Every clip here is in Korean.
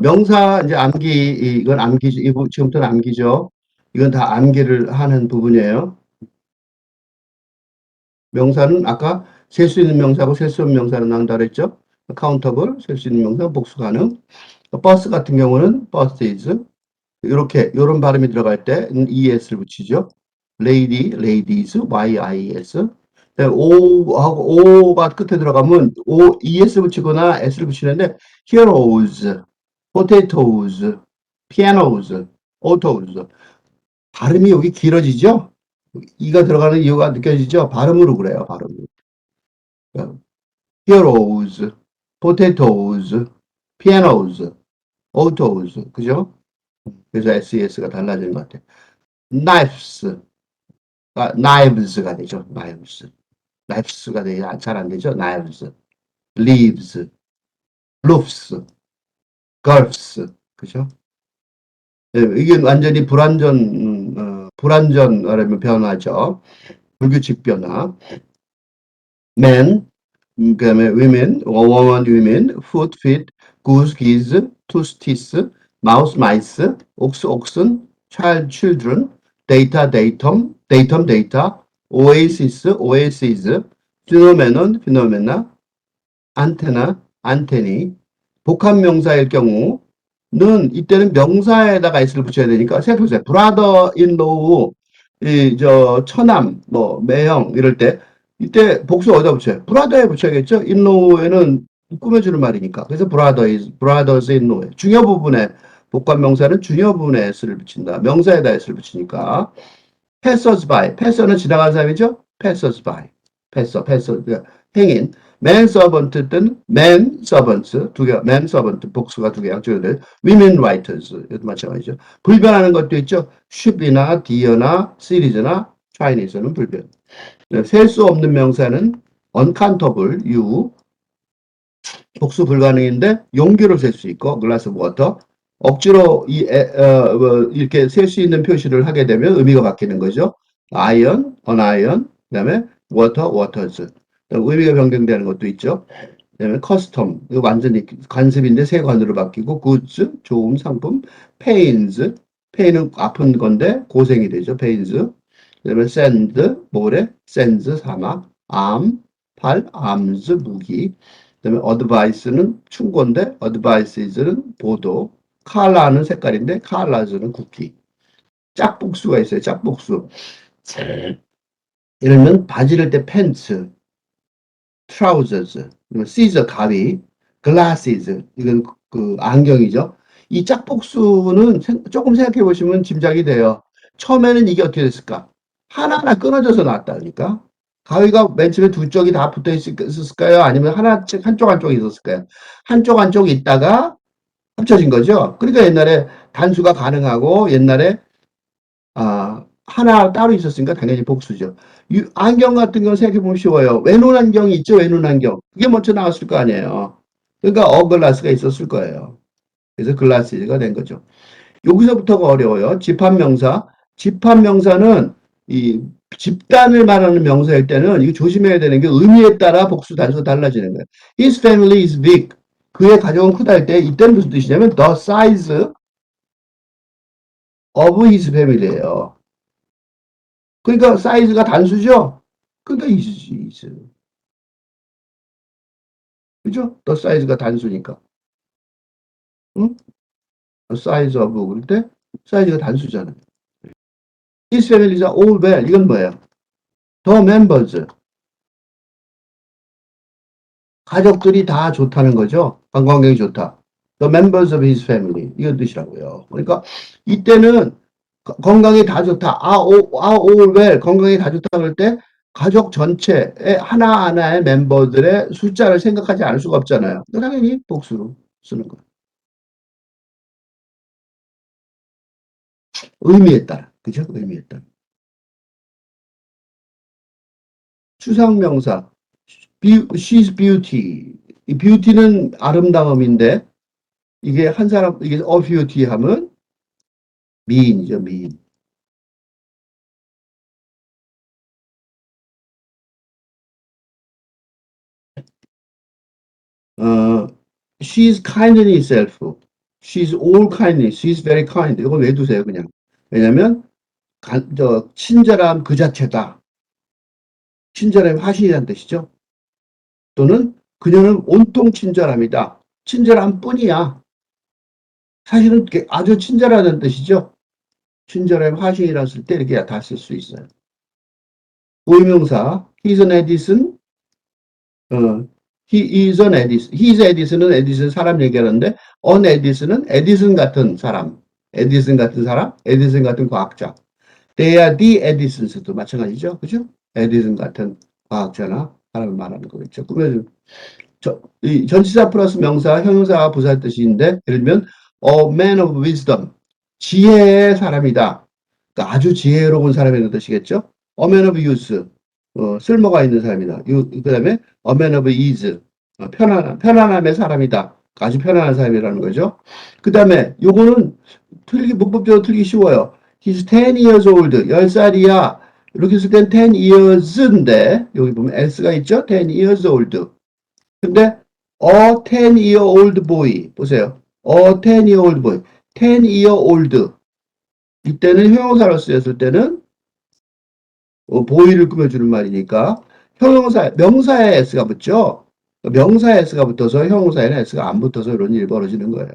명사, 이제 암기, 이건 암기죠. 지금부터는 암기죠. 이건 다 암기를 하는 부분이에요. 명사는 아까 셀 수 있는 명사하고 셀 수 없는 명사는 나온다 그랬죠? 카운터블, 셀 수 있는 명사, 복수 가능. 버스 같은 경우는 buses. 이렇게, 요런 발음이 들어갈 때 es를 붙이죠. lady, ladies, yis. o가 끝에 들어가면 es 붙이거나 s를 붙이는데 heroes, potatoes, pianos, autos. 발음이 여기 길어지죠? 이가 들어가는 이유가 느껴지죠? 발음으로 그래요, 발음으로. heroes, potatoes, pianos, autos. 그죠? 그래서 SES가 달라지는 것 같아요. knives, knives가 되죠. knives. knives가 잘 안 되죠. knives. leaves, roofs, gulfs. 그죠? 네, 이게 완전히 불완전하면 변화죠. 불규칙 변화. men, 그다음에 women, woman, women, foot, feet, goose, geese, tooth, teeth, mouse, mice, ox, oxen, child, children, data, datum, datum, data, oasis, oases, phenomenon, phenomena, antenna, antennae. 복합 명사일 경우는 이때는 명사에다가 s를 붙여야 되니까 생각해보세요. brother in law, 처남, 뭐 매형 이럴 때 이때 복수 어디다 붙여요? brother에 붙여야겠죠? in law에는 꾸며주는 말이니까. 그래서 brothers in law. 중요 부분에 복합 명사는 중요 부분에 s를 붙인다. 명사에다 s를 붙이니까. passers by. passer는 지나가는 사람이죠? passers by. passer, 그러니까 행인. man servant 뜬 man servants 두 개, man servant 복수가 두 개 양쪽으로 돼. women writers 이것도 마찬가지죠. 불변하는 것도 있죠. ship이나 deer나 series나 Chinese는 불변. 셀 수 없는 명사는 uncountable, you, 복수 불가능인데 용기로 셀 수 있고 glass of water. 억지로 이렇게 셀 수 있는 표시를 하게 되면 의미가 바뀌는 거죠. iron, on iron, 그다음에 water, waters. 의미가 변경되는 것도 있죠. 그다음에 custom, 이거 완전히 관습인데 세 관으로 바뀌고 goods, 좋은 상품, pains, pain은 아픈 건데 고생이 되죠. pains. 그다음에 sand, 모래, sands, 사막, arm, 팔, arms, 무기. 그다음에 advice는 충고인데 advices는 보도, color는 색깔인데 colors는 국기. 짝복수가 있어요. 짝복수. 예를 들면 바지를 때 pants, trousers, scissor 가위, glasses 이건 그 안경이죠. 이 짝복수는 조금 생각해 보시면 짐작이 돼요. 처음에는 이게 어떻게 됐을까? 하나하나 끊어져서 나왔다니까. 가위가 맨 처음에 두 쪽이 다 붙어 있었을까요? 아니면 한쪽 한쪽이 있었을까요? 한쪽 한쪽이 있다가 합쳐진 거죠. 그러니까 옛날에 단수가 가능하고 옛날에 하나 따로 있었으니까 당연히 복수죠. 안경 같은 경우 생각해보면 쉬워요. 외눈 안경이 있죠, 외눈 안경. 그게 먼저 나왔을 거 아니에요. 그러니까 어글라스가 있었을 거예요. 그래서 글라스가 된 거죠. 여기서부터가 어려워요. 집합명사. 집합명사는 이 집단을 말하는 명사일 때는 이거 조심해야 되는 게 의미에 따라 복수 단수가 달라지는 거예요. His family is big. 그의 가족은 크다 할 때 이때는 무슨 뜻이냐면 the size of his family예요. 그러니까 사이즈가 단수죠? 그러니까 is. 그죠? 더 사이즈가 단수니까. 응? 사이즈 오브 그럴 때 사이즈가 단수잖아요. His families are all well. 이건 뭐예요? The members. 가족들이 다 좋다는 거죠. 건강이 좋다. The members of his family. 이런 뜻이라고요. 그러니까 이때는 건강이 다 좋다. are all well. 건강이 다 좋다 그럴 때 가족 전체의 하나하나의 멤버들의 숫자를 생각하지 않을 수가 없잖아요. 당연히 복수로 쓰는 거예요. 의미에 따라. 그죠? 의미에 따라. 추상명사. She's beauty. 이 beauty는 아름다움인데 이게 한 사람 이게 a beauty 하면 미인이죠, 미인. 어, she's kindly self. She's all kindness. She's very kind. 이거 외두세요, 그냥. 왜냐면, 친절함 그 자체다. 친절함이 화신이라는 뜻이죠. 또는 그녀는 온통 친절함이다. 친절함 뿐이야. 사실은 아주 친절하다는 뜻이죠. 친절함 화신이라 쓸 때 이렇게 다 쓸 수 있어요. 고유명사, he's an Edison, 어, he is an Edison. he's Edison은 에디슨 사람 얘기하는데, an Edison은 에디슨 같은 사람, 에디슨 같은 사람, 에디슨 같은 과학자. They are the Edisons도 마찬가지죠. 그죠? 에디슨 같은 과학자나 사람을 말하는 거겠죠. 그러면 이 전치사 플러스 명사, 형용사가 부사의 뜻인데, 예를 들면, a man of wisdom, 지혜의 사람이다. 그러니까 아주 지혜로운 사람이라는 뜻이겠죠. a man of use, 쓸모가 있는 사람이다. 그 다음에 a man of ease, 편안함의 사람이다. 아주 편안한 사람이라는 거죠. 그 다음에 요거는 문법적으로 틀기 쉬워요. He's 10 years old, 10살이야. 이렇게 쓸 땐 10 years인데, 여기 보면 s가 있죠? 10 years old. 근데 a 10-year-old boy 보세요. a 10-year-old boy. 10-year-old 이때는 형용사로 쓰였을 때는 boy를 꾸며주는 말이니까 형용사 명사에 s가 붙죠. 명사에 s가 붙어서 형용사에는 s가 안 붙어서 이런 일이 벌어지는 거예요.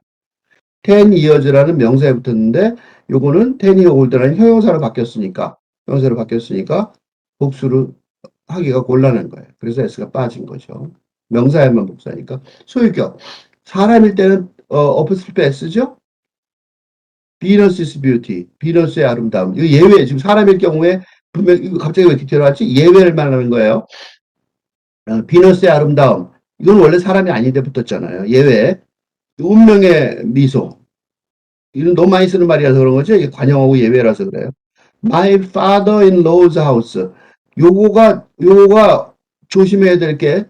10 years라는 명사에 붙었는데 요거는 10-year-old라는 형용사로 바뀌었으니까 복수를 하기가 곤란한 거예요. 그래서 s가 빠진 거죠. 명사에만 복사하니까. 소유격. 사람일 때는 어퍼스트로피 s죠. Venus is beauty. 비너스의 아름다움. 이거 예외. 지금 사람일 경우에 분명 이거 갑자기 왜 이렇게 들어왔지? 예외를 말하는 거예요. 비너스의 아름다움. 이건 원래 사람이 아닌데 붙었잖아요. 예외. 운명의 미소. 이건 너무 많이 쓰는 말이라서 그런 거죠. 이게 관용하고 예외라서 그래요. My father-in-law's house. 요거가 조심해야 될 게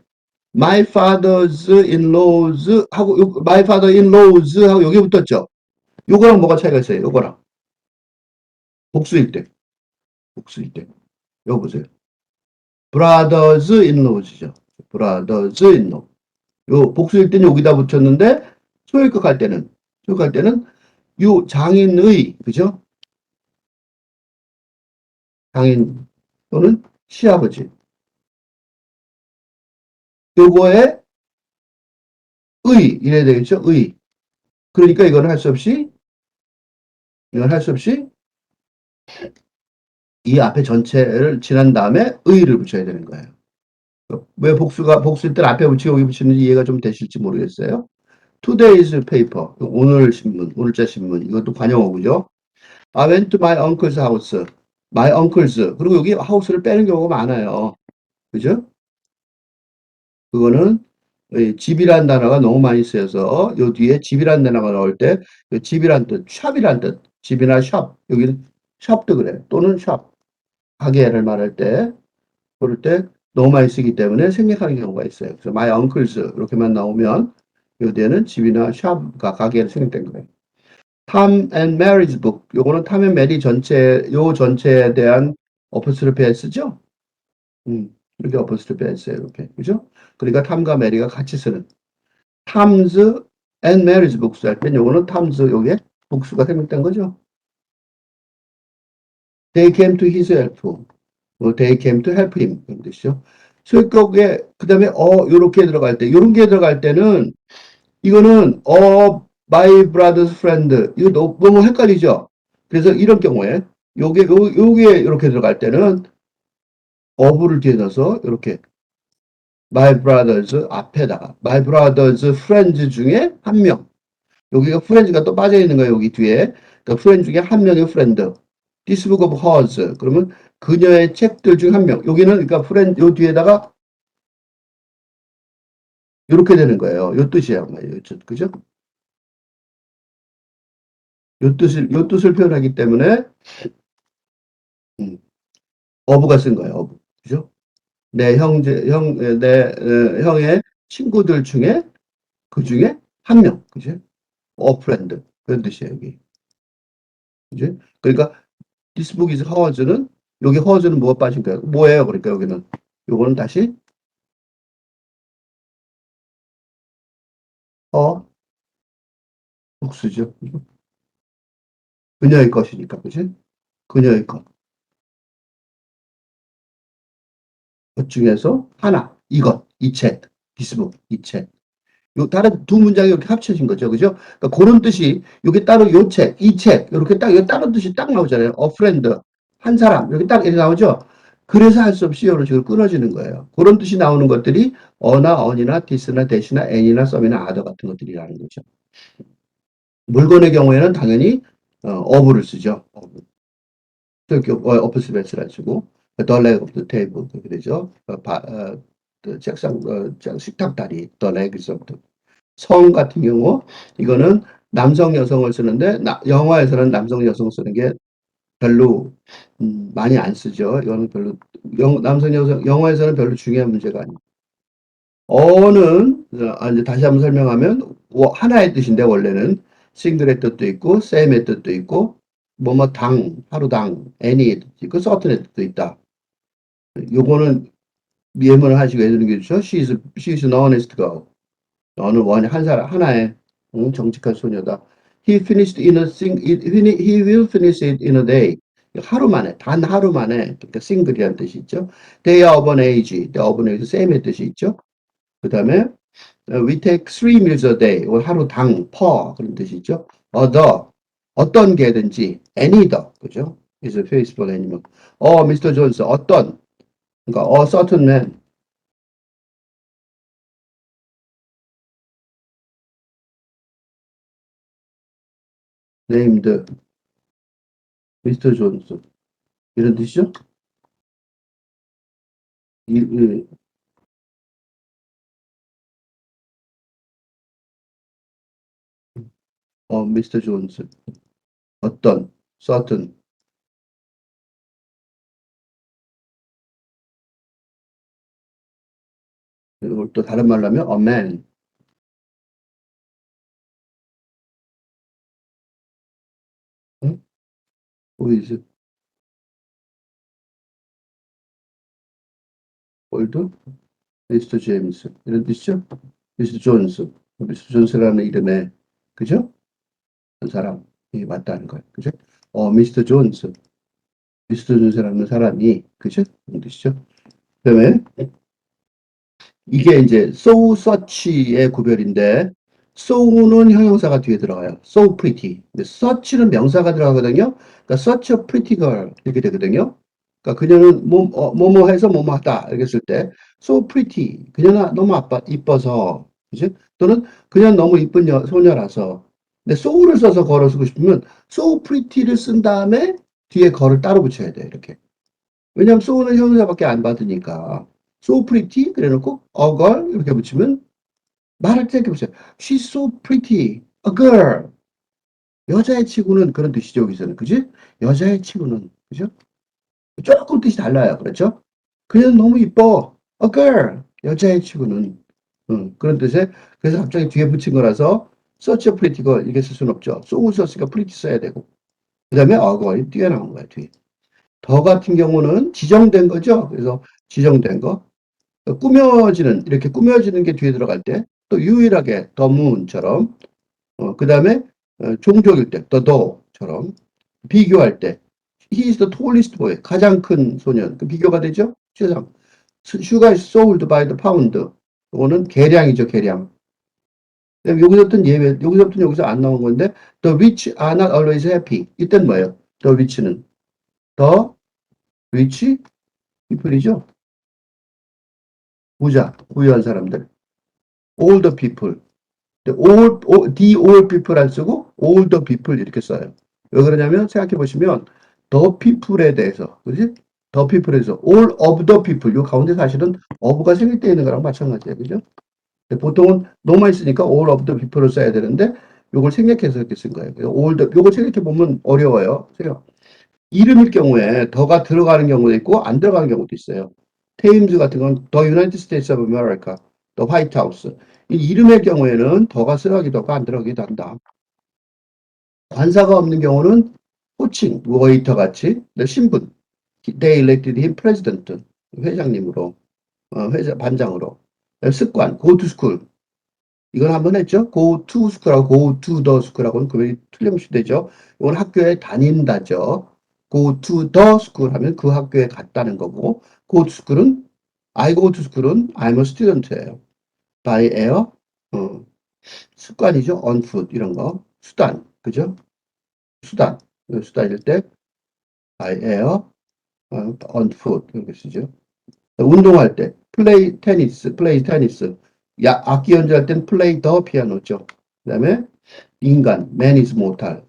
my father's in-laws 하고 my father in-laws 하고 여기 붙었죠. 요거랑 뭐가 차이가 있어요? 요거랑 복수일 때. 요거 보세요. brothers in-laws죠. brothers in-law. 요 복수일 때는 여기다 붙였는데 소유격 할 때는 요 장인의 그죠? 장인 또는 시아버지. 요거에 의 이래야 되겠죠? 의. 그러니까 이건 할 수 없이 이 앞에 전체를 지난 다음에 의를 붙여야 되는 거예요. 왜 복수일 때 앞에 붙이고 여기 붙이는지 이해가 좀 되실지 모르겠어요. Today's paper, 오늘 신문, 오늘자 신문, 이것도 관용어구죠. I went to my uncle's house. My uncle's. 그리고 여기 house를 빼는 경우가 많아요. 그죠? 그거는 집이란 단어가 너무 많이 쓰여서 요 뒤에 집이란 단어가 나올 때 집이란 뜻, 샵이란 뜻, 집이나 샵, 여기는 샵도 그래. 또는 샵, 가게를 말할 때 그럴 때 너무 많이 쓰기 때문에 생략하는 경우가 있어요. 그래서 my uncle's 이렇게만 나오면 요 뒤에는 집이나 샵, 가게를 생략된 거예요. Tom and Mary's book. 요거는 Tom and Mary 전체에 대한 어퍼스트로피 S죠? 이렇게 어퍼스트로피 S예요, 이렇게. 그죠? 그러니까 탐과 메리가 같이 쓰는. Tom's and Mary's books 할 땐 요거는 Tom's, 요게 복수가 생략된 거죠. They came to his help. They came to help him. 그런 뜻이죠. 소유격에, 그 다음에, 요렇게 들어갈 때, 요런 게 들어갈 때는, 이거는, my brother's friend. 이거 너무 헷갈리죠? 그래서 이런 경우에, 요게 이렇게 들어갈 때는, of를 뒤에 넣어서, 이렇게, my brothers 앞에다가, my brother's friends 중에 한 명. 여기가 friends가 또 빠져있는 거예요, 여기 뒤에. 그러니까 friend 중에 한 명의 friend. This book of hers. 그러면 그녀의 책들 중 한 명. 여기는, 그러니까 friend, 요 뒤에다가, 이렇게 되는 거예요. 요 뜻이에요. 그죠? 요 뜻을 표현하기 때문에, 어부가 쓴 거예요, 어부. 그죠? 내 형의 친구들 중에, 그 중에 한 명. 그죠? a friend. 그런 뜻이에요, 여기. 그죠? 그러니까, this book is hers는, 여기 hers는 뭐가 빠진 거예요? 뭐예요? 그러니까 여기는. 요거는 다시, 복수죠. 그죠? 그녀의 것이니까, 그지? 그녀의 것. 것 중에서 하나, 이것, 이 책, 디스북, 이 책. 요 다른 두 문장이 이렇게 합쳐진 거죠. 그죠? 그러니까 그런 뜻이 요게 따로 요 책, 이 책, 이렇게 딱, 요 다른 뜻이 딱 나오잖아요. a friend, 한 사람, 이렇게 딱 이렇게 나오죠. 그래서 할 수 없이 이런 식으로 끊어지는 거예요. 그런 뜻이 나오는 것들이 어나, 언이나, 디스나, 대시나, 애니나, 썸이나, 아더 같은 것들이라는 거죠. 물건의 경우에는 당연히 어부를 쓰죠. 어부. 어프스베스라 쓰고 the leg of the table 그렇게 되죠. 그 책상 식탁 다리 the legs of the 성 같은 경우 이거는 남성 여성을 쓰는데 영화에서는 남성 여성 쓰는 게 별로 많이 안 쓰죠. 이거는 별로 남성 여성 영화에서는 별로 중요한 문제가 아니에요. 어는 이제 다시 한번 설명하면 하나의 뜻인데 원래는 싱글의 뜻도 있고 same의 뜻도 있고 뭐뭐 당 하루당 any의 뜻도 있고 certain의 뜻도 있다. 요거는 예문을 하시고 해주는 게 좋죠. She is an honest girl. 너는 한 사람 하나의 정직한 소녀다. He will finish it in a day. 하루 만에 단 하루 만에 그러니까 싱글이라는 뜻이 있죠. They are of an age. They are of an age. same의 뜻이 있죠. 그 다음에 we take 3 meals a day. 하루 당 per 그런 뜻이 있죠. other 어떤 개든지 any the 그죠? is a faithful animal. Mr. Jones 어떤 그러니까 certain man named Mr. Jones 이런 뜻이죠? 이, 미스터 존스. 어떤, certain. 이걸 또 다른 말로 하면, a man. 응? who is old? 미스터 제임스. 이런 뜻이죠? 미스터 존스. 미스터 존스라는 이름에, 그죠? 그 사람이 맞다는 거예요. 그죠? 미스터 존스. 미스터 존스라는 사람이, 그죠? 이런 뜻이죠? 그 다음에, 이게 이제 so such의 구별인데 so는 형용사가 뒤에 들어가요. so pretty. 근데 such는 명사가 들어가거든요. 그러니까 such a pretty girl 이렇게 되거든요. 그러니까 그녀는 뭐뭐 해서 뭐뭐 하다 이렇게 했을 때 so pretty. 그녀는 너무 이뻐서 그지? 또는 그녀는 너무 이쁜 소녀라서. 근데 so를 써서 걸어 쓰고 싶으면 so pretty를 쓴 다음에 뒤에 걸을 따로 붙여야 돼 이렇게. 왜냐하면 so는 형용사밖에 안 받으니까. so pretty 그래놓고 a girl 이렇게 붙이면 말할 때 이렇게 붙여요. She's so pretty, a girl. 여자의 치고는 그런 뜻이죠 여기서는 그지? 여자의 치고는 그죠? 조금 뜻이 달라요 그렇죠? 그냥 너무 이뻐, a girl. 여자의 치고는 그런 뜻에 그래서 갑자기 뒤에 붙인 거라서 such a pretty girl 이렇게 쓸 수는 없죠. so를 썼으니까 pretty 써야 되고 그 다음에 a girl이 뛰어나온 거야 뒤에. 더 같은 경우는 지정된 거죠. 그래서 지정된 거. 꾸며지는 이렇게 꾸며지는 게 뒤에 들어갈 때 또 유일하게 the moon처럼 그 다음에 종족일 때 the doe처럼 비교할 때 he is the tallest boy 가장 큰 소년 그 비교가 되죠. 최상 sugar is sold by the pound 이거는 계량이죠 계량. 여기서부터는 예외 여기서부터는 여기서 안 나온 건데 the rich are not always happy 이때는 뭐예요? the rich는 the rich people이죠. 부자 부유한 사람들 all the people the all people 안 쓰고 all the people 이렇게 써요. 왜 그러냐면 생각해 보시면 the people에 대해서 그지? the people에 대해서 all of the people 요 가운데 사실은 of가 생략되어 있는 거랑 마찬가지예요. 그죠? 보통은 너만 있으니까 all of the people을 써야 되는데 요걸 생략해서 이렇게 쓴 거예요. all the 요걸 생략해 보면 어려워요. 이름일 경우에 더가 들어가는 경우도 있고 안 들어가는 경우도 있어요. 테임즈 같은 건 The United States of America, The White House. 이 이름의 경우에는 더가 들어가기도 하고 안 들어가기도 한다. 관사가 없는 경우는 호칭, 웨이터 같이 신분, They elected him president, 회장님으로, 반장으로. 습관, go to school. 이건 한번 했죠. go to school하고 go to the school하고는 구별이 틀림없이 되죠. 이건 학교에 다닌다죠. go to the school 하면 그 학교에 갔다는 거고, go to school은 I go to school은 I'm a student예요. by air, 어, 습관이죠. on foot 이런 거. 수단, 그죠? 수단. 수단일 때 by air, on foot 이렇게 쓰죠. 운동할 때 play tennis. 악기 연주할 땐 play the piano죠. 그다음에 인간, man is mortal.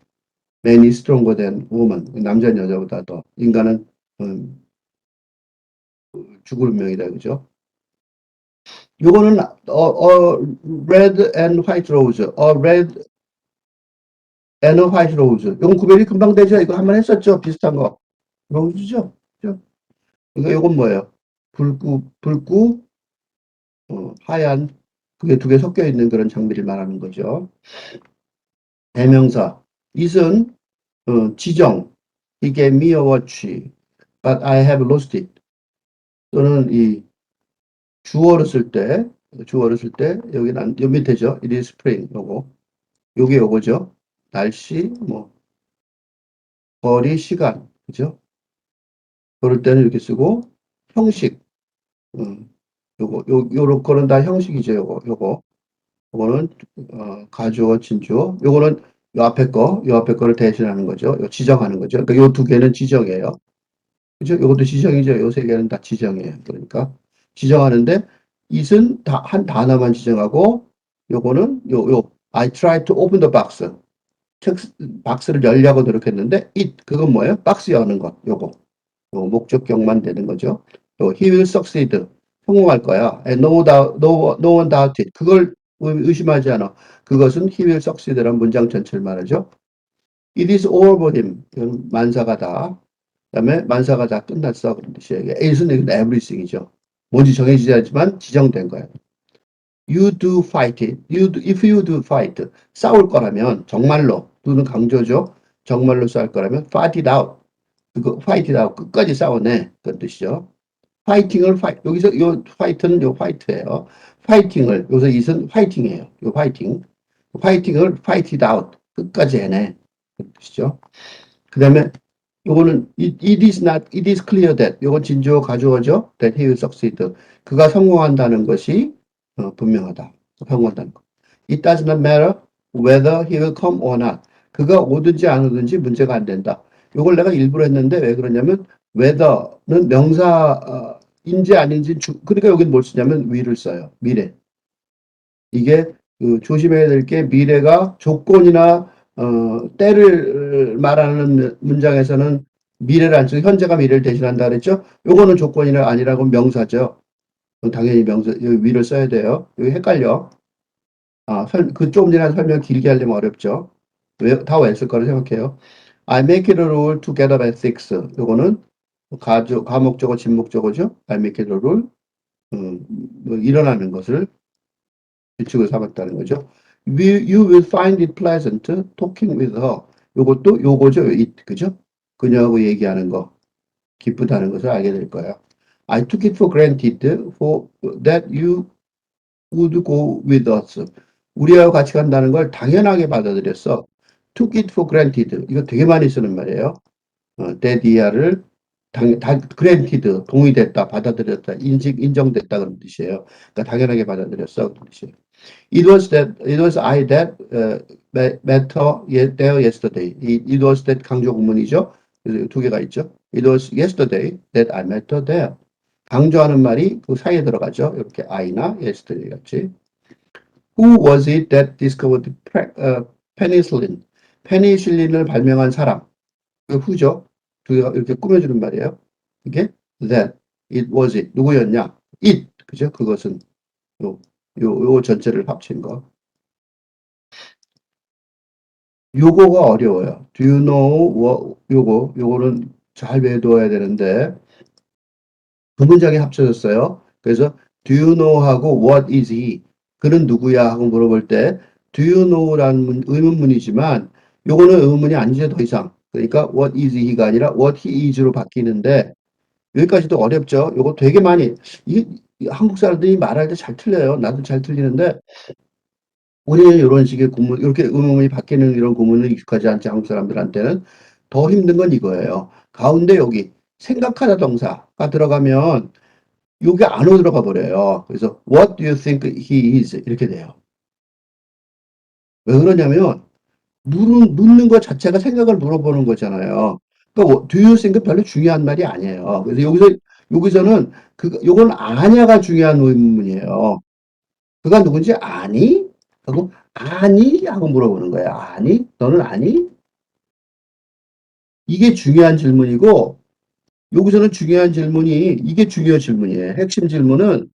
man is stronger than woman. 남자는 여자보다 더. 인간은 죽을 운명이다. 그죠? 요거는 red and white rose. red and white rose. 요건 구별이 금방 되죠. 이거 한번 했었죠. 비슷한 거. rose죠. 그죠? 이거 요건 뭐예요? 붉고 하얀 그게 두 개 섞여 있는 그런 장미를 말하는 거죠. 대명사. it은 지정. He gave me a watch, but I have lost it. 또는 이 주어를 쓸 때, 여기는 요 밑에죠. It is spring, 요게 요거죠. 날씨, 거리, 시간, 그죠? 그럴 때는 이렇게 쓰고, 형식, 요거는 다 형식이죠. 요거는, 가주어, 진주어. 요거는 요 앞에 거를 대신하는 거죠. 지정하는 거죠. 그러니까 요 두 개는 지정이에요. 그죠? 요것도 지정이죠. 요 세 개는 다 지정이에요. 그러니까 지정하는데 it은 한 단어만 지정하고 요거는 I tried to open the box. 박스를 열려고 노력했는데 그건 뭐예요? 박스 여는 것. 요거 목적격만 되는 거죠. he will succeed. 성공할 거야. And no one doubt it. 그걸 의심하지 않아. 그것은 he will succeed라는 문장 전체를 말하죠. It is all for him. 이건 만사가 다. 그다음에 만사가 다 끝났어 그런 뜻이에요. it은 everything이죠. 뭔지 정해지지 않지만 지정된 거예요. You do fight it. If you do fight. 싸울 거라면 정말로 do는 강조죠. 정말로 싸울 거라면 fight it out. 그거 fight it out. 끝까지 싸워내 그런 뜻이죠. 여기서 요 fight는 요 fight예요. fighting을 여기서 it은 fighting이에요. 요 fighting을 fight it out. 끝까지 해내 그런 뜻이죠. 그다음에 요거는 it is clear that 요건 진주어 가주어죠. that he will succeed. 그가 성공한다는 것이 분명하다. 성공한다는 거. It does not matter whether he will come or not. 그가 오든지 안 오든지 문제가 안 된다. 요걸 내가 일부러 했는데 왜 그러냐면 whether는 명사인지 아닌지 그러니까 여기는 뭘 쓰냐면 will을 써요. 미래. 이게 조심해야 될 게 미래가 조건이나 때를 말하는 문장에서는 미래를 안 쓰고 현재가 미래를 대신한다 그랬죠? 요거는 조건이나 아니라고 명사죠. 당연히 명사 will을 써야 돼요. 여기 헷갈려. 그 조금 전에 설명 길게 하려면 어렵죠. 다 외웠을 거라 생각해요. I make it a rule to get up at 6. 요거는 가목적어, 진목적어죠. I make it a rule. 일어나는 것을 규칙을 삼았다는 거죠. You will find it pleasant talking with her. 요것도 요거죠. 그죠? 그녀하고 얘기하는 거. 기쁘다는 것을 알게 될 거예요. I took it for granted that you would go with us. 우리하고 같이 간다는 걸 당연하게 받아들였어. took it for granted. 이거 되게 많이 쓰는 말이에요. that 이하를 granted, 동의됐다, 받아들였다, 인정됐다 그런 뜻이에요. 그러니까 당연하게 받아들였어 그런 뜻이에요. It was I that met her there yesterday. It was that 강조 구문이죠. 그래서 두 개가 있죠. It was yesterday that I met her there. 강조하는 말이 그 사이에 들어가죠. 이렇게 I나 yesterday 같이. Who was it that discovered penicillin? 페니실린을 발명한 사람. 그 who죠. 두 개가 이렇게 꾸며주는 말이에요. 이게 that, it was it. 누구였냐? it. 그죠? 그것은 요 전체를 합친 거. 요거가 어려워요. Do you know what, 요거는 잘 외워둬야 되는데, 두 문장이 합쳐졌어요. 그래서 do you know 하고 what is he? 그는 누구야? 하고 물어볼 때 do you know라는 의문문이지만 요거는 의문문이 아니죠. 더 이상. 그러니까 what is he가 아니라 what he is로 바뀌는데 여기까지도 어렵죠. 요거 되게 많이 한국 사람들이 말할 때 잘 틀려요. 나도 잘 틀리는데 우리는 이런 식의 구문, 이렇게 음음이 바뀌는 이런 구문은 익숙하지 않지, 한국 사람들한테는. 더 힘든 건 이거예요. 가운데 여기 생각하다 동사가 들어가면 요게 안으로 들어가 버려요. 그래서 what do you think he is? 이렇게 돼요. 왜 그러냐면 묻는 것 자체가 생각을 물어보는 거잖아요. 그러니까 do you think 별로 중요한 말이 아니에요. 그래서 여기서는 요건 아냐가 중요한 의문이에요. 그가 누군지 아니? 하고 아니? 하고 물어보는 거예요. 아니? 너는 아니? 이게 중요한 질문이고 여기서는 중요한 질문이 이게 중요한 질문이에요. 핵심 질문은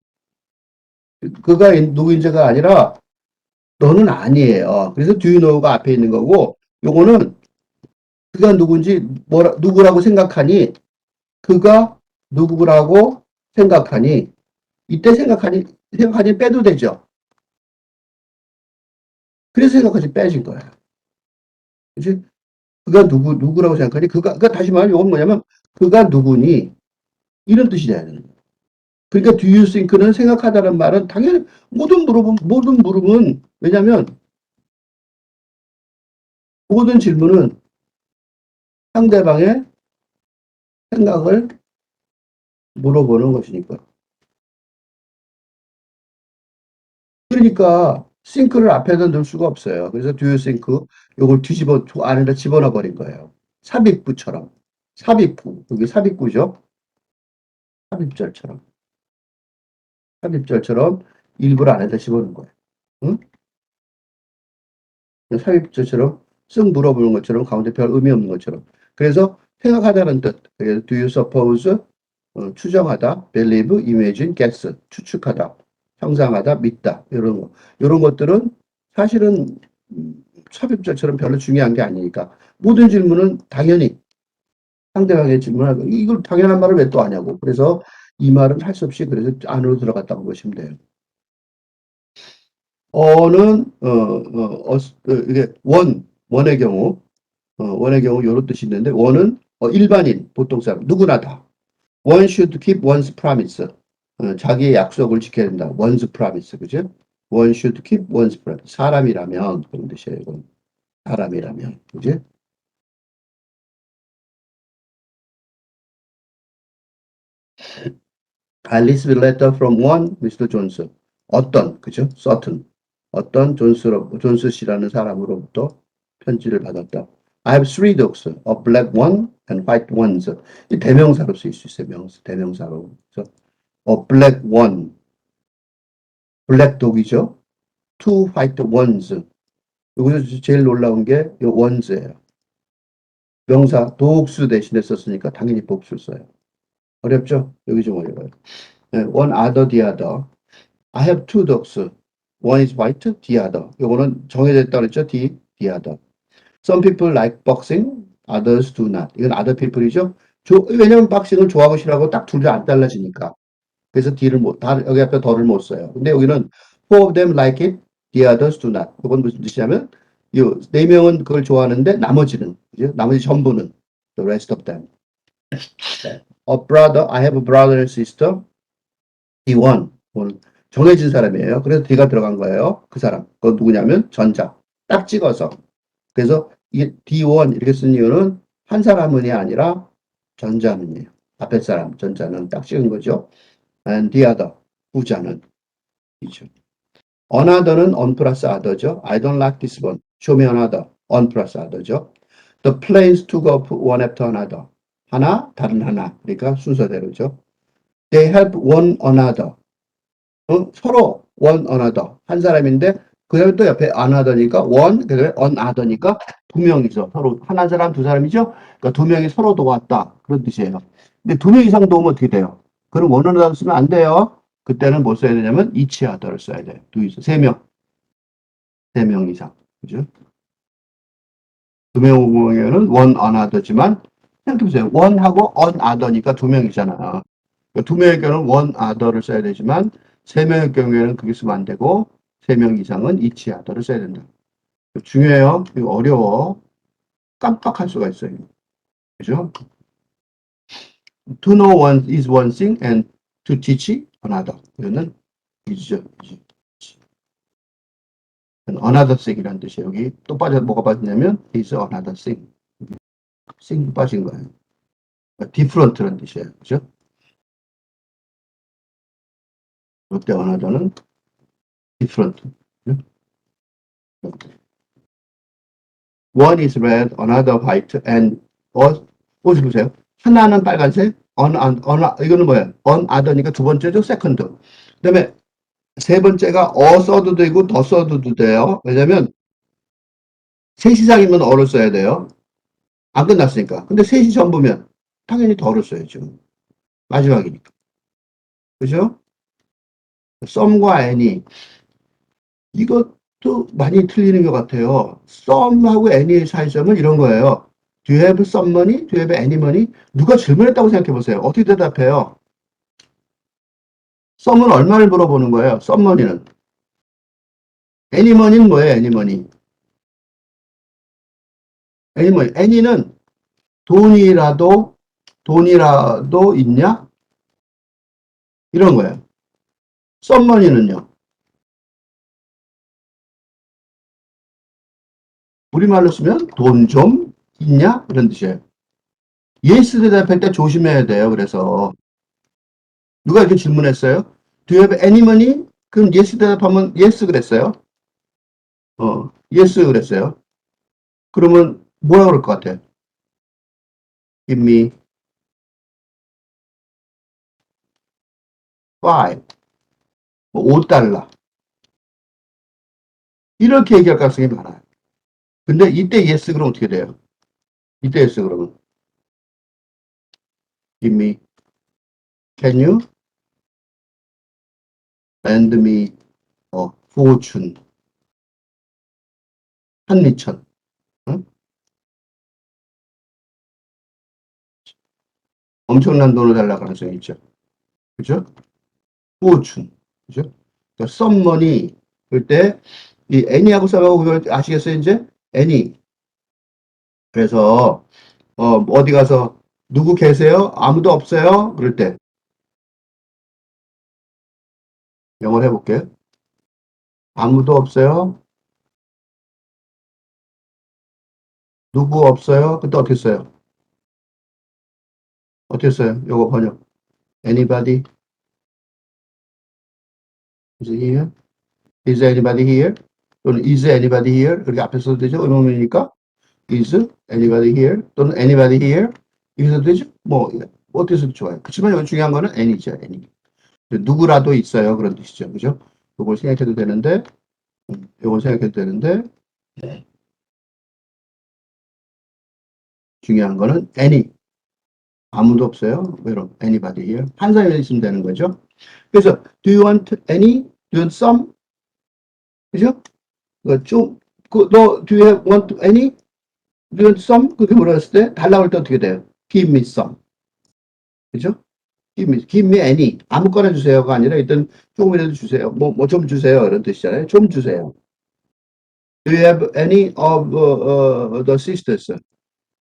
그가 누구인지가 아니라 너는 아니에요. 그래서 do you know가 앞에 있는 거고 요거는 그가 누군지 누구라고 생각하니 그가 누구라고 생각하니 이때 생각하니 빼도 되죠. 그래서 생각하니 빼진 거예요. 그치? 그가 누구라고 생각하니 그러니까 다시 말하면 이건 뭐냐면 그가 누구니 이런 뜻이 돼야 되는 거예요. 그러니까 do you think는 생각하다는 말은 당연히 모든 물음은 왜냐하면 모든 질문은 상대방의 생각을 물어보는 것이니까. 그러니까 싱크를 앞에다 넣을 수가 없어요. 그래서 do you think 요걸 안에다 집어넣어 버린 거예요. 삽입구처럼. 삽입구. 여기 삽입구죠. 삽입절처럼. 삽입절처럼 일부를 안에다 집어넣은 거예요. 응? 삽입절처럼 쓱 물어보는 것처럼 가운데 별 의미 없는 것처럼. 그래서 생각하다는 뜻. 그래서 do you suppose 추정하다, believe, imagine, guess 추측하다, 상상하다, 믿다 이런 거. 이런 것들은 사실은 삽입절처럼 별로 중요한 게 아니니까 모든 질문은 당연히 상대방의 질문을 이걸 당연한 말을 왜 또 하냐고. 그래서 이 말은 할 수 없이 그래서 안으로 들어갔다고 보시면 돼요. 어는 이게 원의 경우 원의 경우 이런 뜻이 있는데 원은 일반인 보통 사람 누구나 다 one should keep one's promise 자기의 약속을 지켜야 된다. one's promise 그죠? one should keep one's promise 사람이라면 그런 뜻이에요. 이건. 사람이라면 그지? I received a letter from one Mr. Jones. 어떤 그죠? certain 존스 씨라는 사람으로부터 편지를 받았다. I have three dogs, a black one and white ones. 이 대명사로 쓰일 수 있어요. 대명사로. 그래서 a black one, 블랙 독이죠. two white ones. 여기서 제일 놀라운 게 이 ones예요. 명사 독수 대신에 썼으니까 당연히 복수를 써요. 어렵죠? 여기 좀 어려워요. 네, one other, the other. I have two dogs. One is white, the other. 요거는 정해졌다 그랬죠? the other. Some people like boxing, others do not. 이건 other people이죠? 왜냐면 박싱을 좋아하고 싫어하고 딱 둘 다 안 달라지니까. 그래서 여기 앞에 더를 못 써요. 근데 여기는 four of them like it, the others do not. 이건 무슨 뜻이냐면, 네 명은 그걸 좋아하는데 나머지는, 그죠? 나머지 전부는, the rest of them. A brother, I have a brother and sister. D1. 정해진 사람이에요. 그래서 D가 들어간 거예요. 그 사람. 그건 누구냐면 전자. 딱 찍어서. 그래서 이게 D1 이렇게 쓴 이유는 한 사람은이 아니라 전자는이에요. 앞에 사람, 전자는 딱 찍은 거죠. And the other, 후자는 이죠. Another는 on 플러스 other죠. I don't like this one. Show me another. on 플러스 other죠. The planes took off one after another. 하나, 다른 하나. 그러니까 순서대로죠. They help one another. 서로 one another 한 사람인데 그 다음에 또 옆에 another니까 one 그다음에 another니까 두 명이서 서로 한 사람 두 사람이죠. 그러니까 두 명이 서로 도왔다 그런 뜻이에요. 근데 두 명 이상 도우면 어떻게 돼요? 그럼 one another 쓰면 안 돼요. 그때는 뭐 써야 되냐면 each other를 써야 돼요. 세 명 이상 그죠? 두 명이면은 one another지만 생각해보세요. one하고 another니까 두 명이잖아. 두 명의 경우는 one other를 써야 되지만 세 명의 경우에는 그게 쓰면 안 되고 세 명 이상은 each other를 써야 된다. 중요해요. 이거 어려워. 깜빡할 수가 있어요. 그죠? To know one is one thing and to teach another. 이거는 이죠. another thing이라는 뜻이에요. 여기 또 뭐가 빠졌냐면 is another thing. thing 빠진 거예요. different라는 뜻이에요. 그죠? 이때 another는 different. One is red, another white, and 보세요. 하나는 빨간색, 이거는 뭐야? other니까 두 번째죠, second. 그 다음에 세 번째가 써도 되고 더 써도 돼요. 왜냐면 셋 이상이면 어를 써야 돼요. 안 끝났으니까. 근데 셋이 전부면 당연히 더를 써야죠. 마지막이니까. 그죠? some과 any. 이것도 많이 틀리는 것 같아요. some하고 any의 차이점은 이런 거예요. Do you have some money? Do you have any money? 누가 질문했다고 생각해 보세요. 어떻게 대답해요? some은 얼마를 물어보는 거예요? some money는. any money는 뭐예요? any money. any money. any는 돈이라도 있냐? 이런 거예요. some money는요. 우리말로 쓰면 돈 좀 있냐? 이런 뜻이에요. yes 대답할 때 조심해야 돼요. 그래서 누가 이렇게 질문했어요? Do you have any money? 그럼 yes 대답하면 yes 그랬어요. yes 그랬어요. 그러면 뭐라 그럴 것 같아요? Give me 5. 5달러. 이렇게 얘기할 가능성이 많아요. 근데 이때 yes 그러면 어떻게 돼요? 이때 yes 그러면 Give me, can you lend me a fortune? 한미천. 응? 엄청난 돈을 달라고 가능성이 있죠. 그죠? fortune. 그죠? 그러니까 some money. 그때 이 any하고 써하고 그걸 아시겠어요, 이제? any. 그래서 어디 가서 누구 계세요? 아무도 없어요? 그럴 때 영어로 해볼게요. 아무도 없어요? 누구 없어요? 그때 어떻게 써요? 어떻게 써요? 요거 번역. Anybody is here? Is anybody here? 또는 is anybody here? 그렇게 앞에 써도 되죠? 의문문이니까 is anybody here? 또는 anybody here? 이렇게 써도 되죠? 뭐 어떻게 써도 좋아요. 그렇지만 여기 중요한 거는 any죠. any. 누구라도 있어요. 그런 뜻이죠. 그죠? 요걸 생각해도 되는데 요걸 생각해도 되는데 중요한 거는 any. 아무도 없어요. 이런 anybody here. 한 사람이 있으면 되는 거죠. 그래서 do you want any? Do you want some? 그죠? 좀, 너 do you want any? Do you want some? 그렇게 물었을 때 달라고 할 때 어떻게 돼요? Give me some. 그죠? Give me any. 아무거나 주세요가 아니라 일단 조금이라도 주세요. 뭐 좀 주세요. 이런 뜻이잖아요. 좀 주세요. Do you have any of the sisters?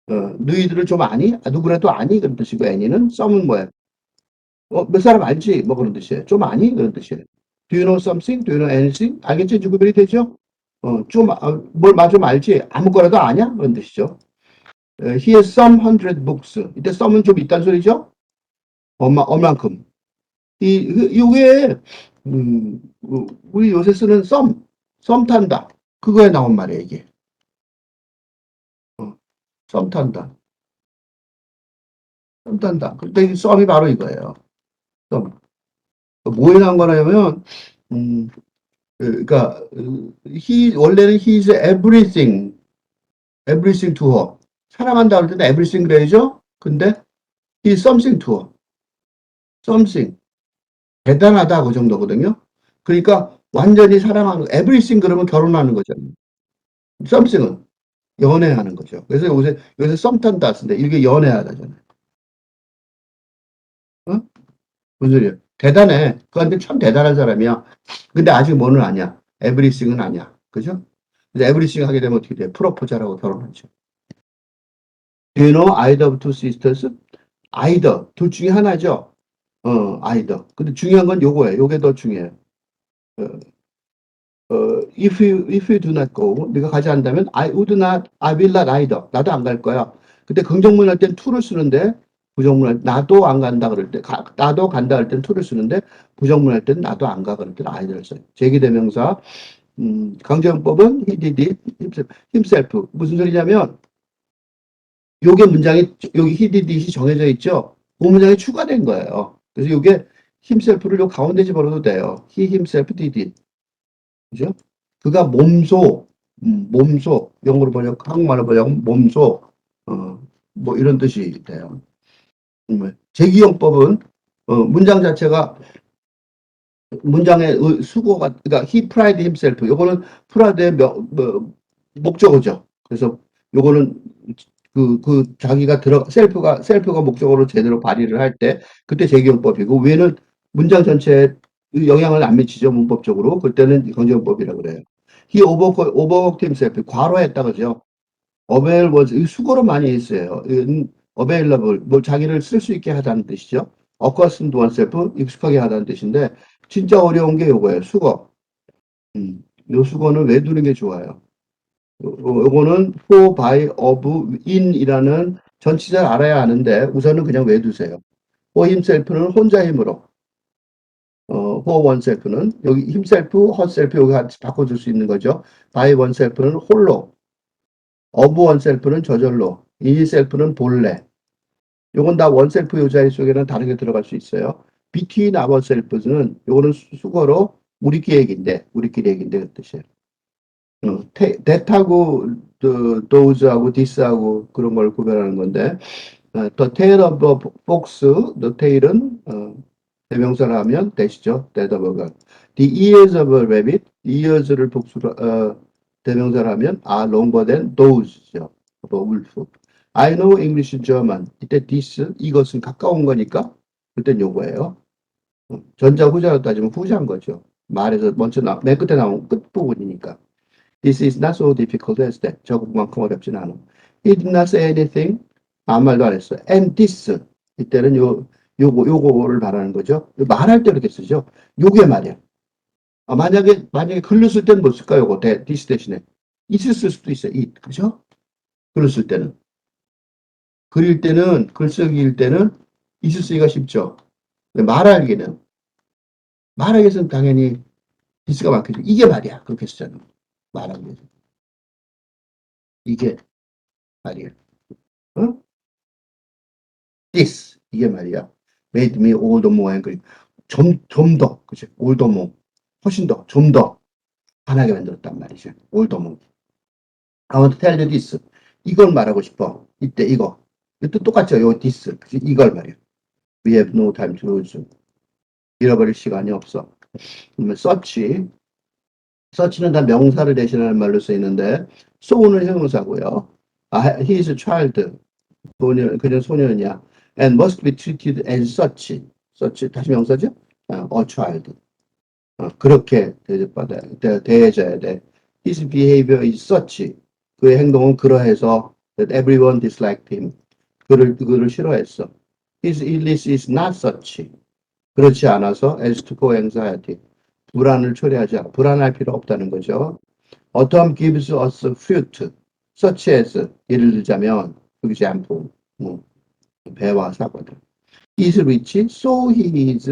너희들을 좀 아니? 누구라도 아니? 그런 뜻이고 any는 some은 뭐예요? 몇 사람 알지? 뭐 그런 뜻이에요. 좀 아니? 그런 뜻이에요. Do you know something? Do you know anything? 알겠지? 주구별이 되죠? 뭘 좀 알지? 아무거나도 아냐? 그런 뜻이죠. He has some hundred books. 이때 some은 좀 있다는 소리죠? 얼만큼. 이게, 우리 요새 쓰는 썸 탄다. 그거에 나온 말이에요, 이게. 썸 탄다. 썸 탄다. 그때 이 썸이 바로 이거예요. 썸. 뭐에 나온 거냐면, 음, 그러니까 원래는 he is everything to her. 사랑한다 할 때는 everything 그래야죠. 근데 he is something to her. something. 대단하다 그 정도거든요. 그러니까 완전히 사랑하는 everything 그러면 결혼하는 거잖아요. something은 연애하는 거죠. 그래서 요새 썸 탄다 쓰는데 이게 연애하다잖아요. 어? 무슨 소리야? 대단해. 그한테 참 대단한 사람이야. 근데 아직 뭐는 아니야. everything은 아니야. 그죠? 근데 everything 하게 되면 어떻게 돼? 프로포즈하고 결혼하죠. Do you know either of two sisters? either. 둘 중에 하나죠. either. 근데 중요한 건 요거예요. 요게 더 중요해요. 어, if you do not go, 네가 가지 않는다면 I would not, I will not either. 나도 안 갈 거야. 근데 긍정문 할 땐 to를 쓰는데 부정문 할 나도 안 간다 그럴 때 나도 간다 할 땐 to를 쓰는데 부정문 할 땐 나도 안 가 그럴 땐 either를 써요. 제기대명사 강조용법은 he did it himself. 무슨 소리냐면 요게 문장이 여기 he did it이 정해져 있죠. 그 문장이 추가된 거예요. 그래서 요게 himself를 요 가운데 집어넣어도 돼요. he himself did it. 그죠? 그가 몸소, 영어로 한국말로 번역하면 몸소, 뭐 이런 뜻이 돼요. 제기용법은, 문장 자체가, 문장의 수고가, 그러니까 he pride himself. 요거는 프라드의 목적어죠. 그래서 요거는 자기가 셀프가 목적어로 제대로 발휘를 할 때, 그때 제기용법이고, 외에는 문장 전체에 영향을 안 미치죠, 문법적으로. 그때는 강제용법이라고 그래요. He overworked himself. 과로했다, 그죠? avail was, 수고로 많이 했어요. available, 뭐 자기를 쓸 수 있게 하다는 뜻이죠. accustomed to oneself, 익숙하게 하다는 뜻인데, 진짜 어려운 게 요거예요, 수거. 요 수거는 왜 두는 게 좋아요? 요거는 for, by, of, in이라는 전치사를 알아야 하는데 우선은 그냥 외두세요. for himself는 혼자 힘으로, for oneself는 여기 himself, herself 여기 같이 바꿔줄 수 있는 거죠. by oneself는 홀로, of oneself는 저절로, in himself는 본래. 요건 다 oneself 요자리 속에는 다르게 들어갈 수 있어요. between ourselves는 요거는 수거로 우리끼리 얘기인데 그 뜻이에요. that하고 those하고 this하고 그런 걸 구별하는 건데 the tail of a fox, the tail은 대명사를 하면 that이죠. that of a gun. The ears of a rabbit, ears를 복수로 대명사를 하면 are longer than those죠. of a wolf. I know English, German. 이때 this, 이것은 가까운 거니까 그땐 요거예요. 전자 후자로 따지면 후자인 거죠. 말에서 먼저 맨 끝에 나온 끝 부분이니까. This is not so difficult as that. 저것만큼 어렵진 않아. He did not say anything. 아무 말도 안 했어요. And this. 이때는 요거를 말하는 거죠. 말할 때 이렇게 쓰죠. 요게 말이야. 만약에 글로 쓸 때는 뭐 쓸까요? 요거, this 대신에. it을 쓸 수도 있어요. it. 그죠? 글로 쓸 때는. 글쓰기일 때는 it을 쓰기가 쉽죠. 말하기는 당연히 this가 많겠죠. 이게 말이야. 그렇게 쓰잖아요. 말하기 위해서. 이게 말이야. 어? this 이게 말이야. made me all the more angry. 좀 더, 그치? all the more. 훨씬 더, 좀 더 화나게 만들었단 말이죠. all the more. I want to tell you this. 이걸 말하고 싶어. 이때 이거. 이것도 똑같죠. 요 this. 그치? 이걸 말이야. We have no time to lose. 잃어버릴 시간이 없어. 그러면 search. search는 다 명사를 대신하는 말로 쓰이는데 so는 형용사고요. He is a child. 그는 소년이야. And must be treated as such. such 다시 명사죠? a child. 그렇게 대해줘야 돼. His behavior is such. 그의 행동은 그러해서 that everyone disliked him. 그를 싫어했어. His illness is not such. 그렇지 않아서 as to cause anxiety. 불안할 필요 없다는 거죠. Autumn gives us fruit. such as 예를 들자면 example. 배와 사과들. is rich, so he is,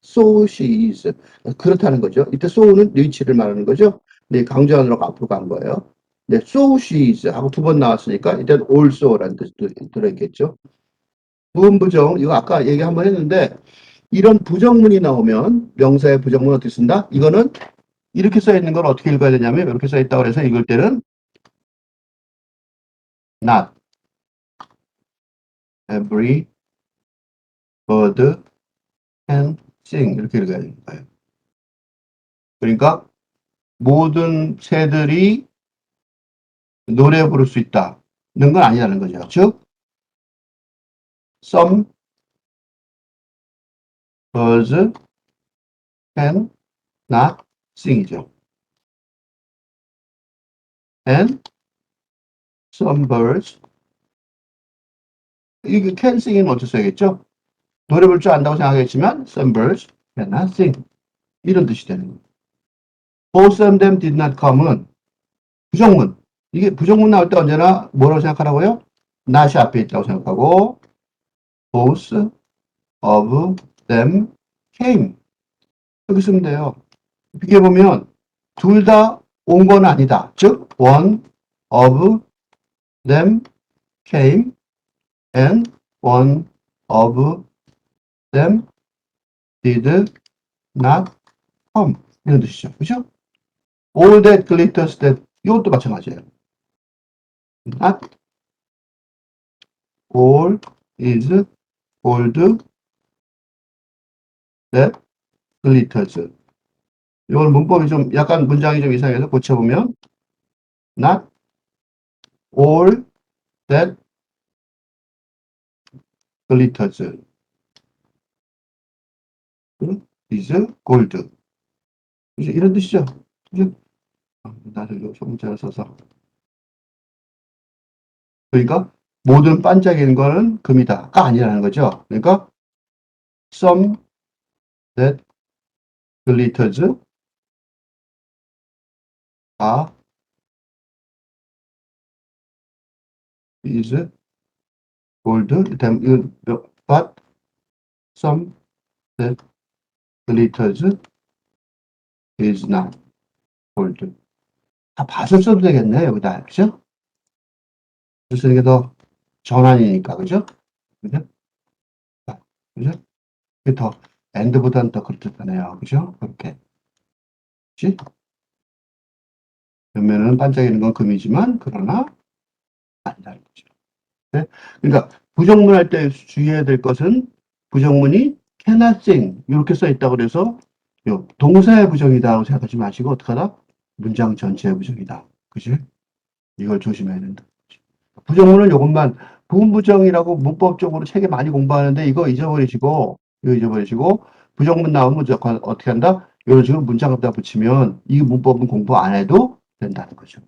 so she is. 그렇다는 거죠. 이때 so는 rich를 말하는 거죠. 네, 강조하느라고 앞으로 간 거예요. 네, so she is 하고 두 번 나왔으니까 일단 also라는 뜻도 들어있겠죠. 부분부정, 이거 아까 얘기 한번 했는데 이런 부정문이 나오면 명사의 부정문 어떻게 쓴다? 이거는 이렇게 써 있는 걸 어떻게 읽어야 되냐면 이렇게 써 있다고 해서 읽을 때는 not every bird can sing 이렇게 읽어야 되는 거예요. 그러니까 모든 새들이 노래 부를 수 있다는 건 아니라는 거죠. 즉, some birds can not sing이죠. and some birds 이게 can sing은 어떻게 써야겠죠? 노래 부를 줄 안다고 생각했지만 some birds can not sing 이런 뜻이 되는 거예요. both of them did not come은 부정문. 이게 부정문 나올 때 언제나 뭐라고 생각하라고요? not이 앞에 있다고 생각하고 both of them came. 여기 쓰면 돼요. 비교해보면 둘 다 온 건 아니다. 즉 one of them came and one of them did not come. 이런 뜻이죠. 그죠? All that glitters that 이것도 마찬가지예요. Not all is gold that glitters. 이건 문법이 좀 약간 문장이 좀 이상해서 고쳐보면 not all that glitters is gold. 이런 뜻이죠. 나도 이거 소문자를 써서. 그러니까 모든 반짝이는 거는 금이다가 아니라는 거죠. 그러니까 some that glitters are is gold. But some that glitters is not gold. 다 밭을 써도 되겠네 여기다. 그죠? 쓰는 게 더 전환이니까. 그죠? 그죠? 그죠? 이게 더 and보다는 더 그렇겠네요. 그죠? 그렇게. 그치? 옆면은 반짝이는 건 금이지만 그러나 아니라는 거죠. 네? 그러니까 부정문 할 때 주의해야 될 것은 부정문이 cannot sing 이렇게 써 있다고 그래서 동사의 부정이다라고 생각하지 마시고 어떡하다? 문장 전체의 부정이다. 그치? 이걸 조심해야 된다. 부정문은 이것만 부분부정이라고 문법적으로 책에 많이 공부하는데 이거 잊어버리시고 부정문 나오면 무조건 어떻게 한다? 이런 식으로 문장 갖다 붙이면 이 문법은 공부 안 해도 된다는 거죠.